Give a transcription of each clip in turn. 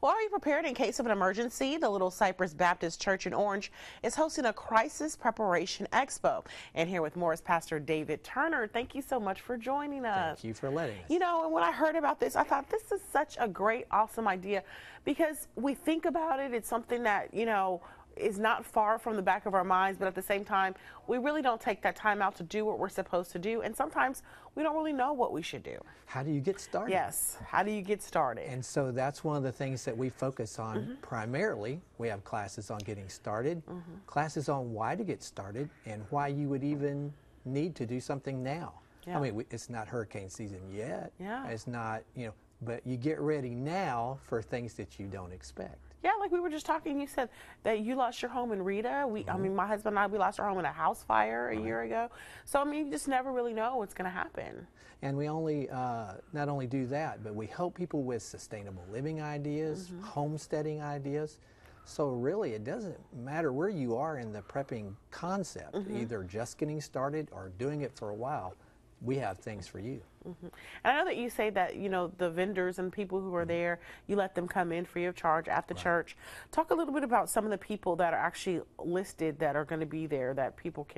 Well, are you prepared in case of an emergency? The Little Cypress Baptist Church in Orange is hosting a Crisis Preparation Expo. And here with more is Pastor David Turner. Thank you so much for joining us. Thank you for letting us. You know, and when I heard about this, I thought this is such a great, awesome idea because we think about it. It's something that, you know, is not far from the back of our minds, but at the same time, we really don't take that time out to do what we're supposed to do. And sometimes we don't really know what we should do. How do you get started? Yes. How do you get started? And so that's one of the things that we focus on primarily. We have classes on getting started, classes on why to get started, and why you would even need to do something now. Yeah. I mean, it's not hurricane season yet. Yeah. It's not, you know, but you get ready now for things that you don't expect. Yeah, like we were just talking, you said that you lost your home in Rita. I mean, my husband and I, we lost our home in a house fire a year ago. So, I mean, you just never really know what's going to happen. And we only, not only do that, but we help people with sustainable living ideas, homesteading ideas. So really, it doesn't matter where you are in the prepping concept, either just getting started or doing it for a while. We have things for you. And I know that you say that, you know, the vendors and people who are there, you let them come in free of charge at the church. Talk a little bit about some of the people that are actually listed that are going to be there that people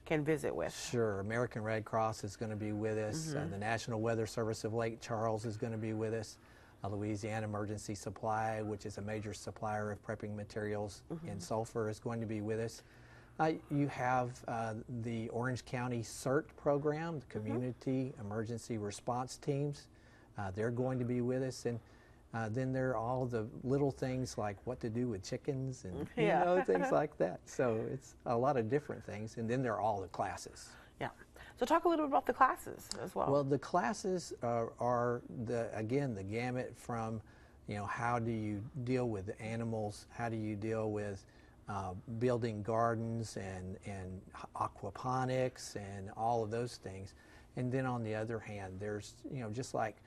can visit with. Sure. American Red Cross is going to be with us. The National Weather Service of Lake Charles is going to be with us. Louisiana Emergency Supply, which is a major supplier of prepping materials and sulfur, is going to be with us. You have the Orange County CERT program, the Community Emergency Response Teams. They're going to be with us. And then there are all the little things like what to do with chickens and you know, things like that. So it's a lot of different things. And then there are all the classes. Yeah. So talk a little bit about the classes as well. Well, the classes are again, the gamut from, you know, how do you deal with the animals? How do you deal with building gardens and aquaponics and all of those things. And then on the other hand, there's, you know, just like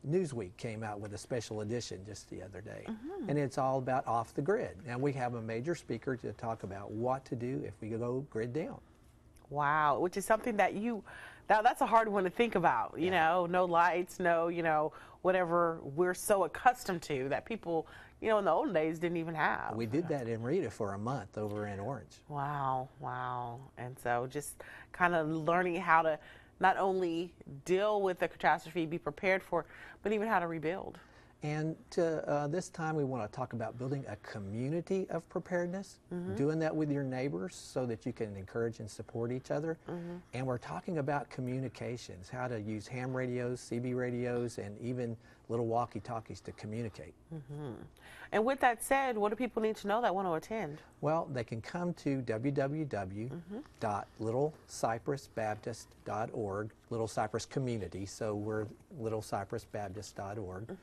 Newsweek came out with a special edition just the other day. And it's all about off the grid. And we have a major speaker to talk about what to do if we go grid down. Wow, which is something that that's a hard one to think about, you know, no lights, no, you know, whatever we're so accustomed to that people, you know, in the old days didn't even have. We did that in Rita for a month over in Orange. Wow, wow. And so just kind of learning how to not only deal with the catastrophe, be prepared for, but even how to rebuild. And this time we want to talk about building a community of preparedness, doing that with your neighbors so that you can encourage and support each other. And we're talking about communications, how to use ham radios, CB radios, and even little walkie-talkies to communicate. And with that said, what do people need to know that want to attend? Well, they can come to www.littlecypressbaptist.org, Little Cypress Community, so we're littlecypressbaptist.org.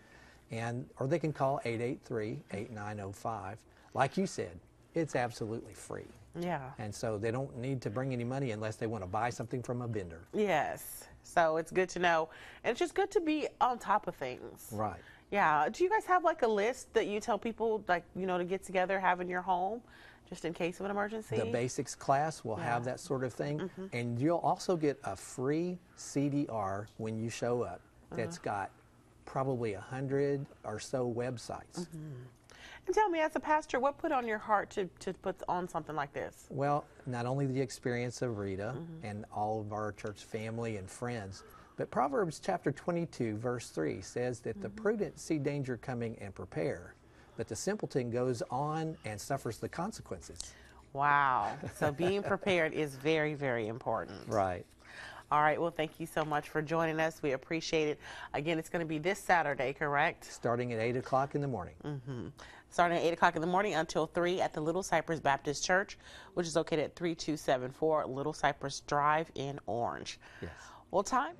Or they can call 883-8905. Like you said, it's absolutely free. Yeah. And so they don't need to bring any money unless they want to buy something from a vendor. Yes. So it's good to know. And it's just good to be on top of things. Right. Yeah. Do you guys have like a list that you tell people, like, you know, to get together, have in your home, just in case of an emergency? The basics class will have that sort of thing. And you'll also get a free CDR when you show up that's got probably 100 or so websites. And tell me, as a pastor, what put on your heart to put on something like this? Well, not only the experience of Rita and all of our church family and friends, but Proverbs chapter 22, verse 3 says that the prudent see danger coming and prepare, but the simpleton goes on and suffers the consequences. Wow. So being prepared is very, very important. Right. All right. Well, thank you so much for joining us. We appreciate it. Again, it's going to be this Saturday, correct? Starting at 8 o'clock in the morning. Starting at 8 o'clock in the morning until 3 at the Little Cypress Baptist Church, which is located at 3274 Little Cypress Drive in Orange. Yes. Well, time.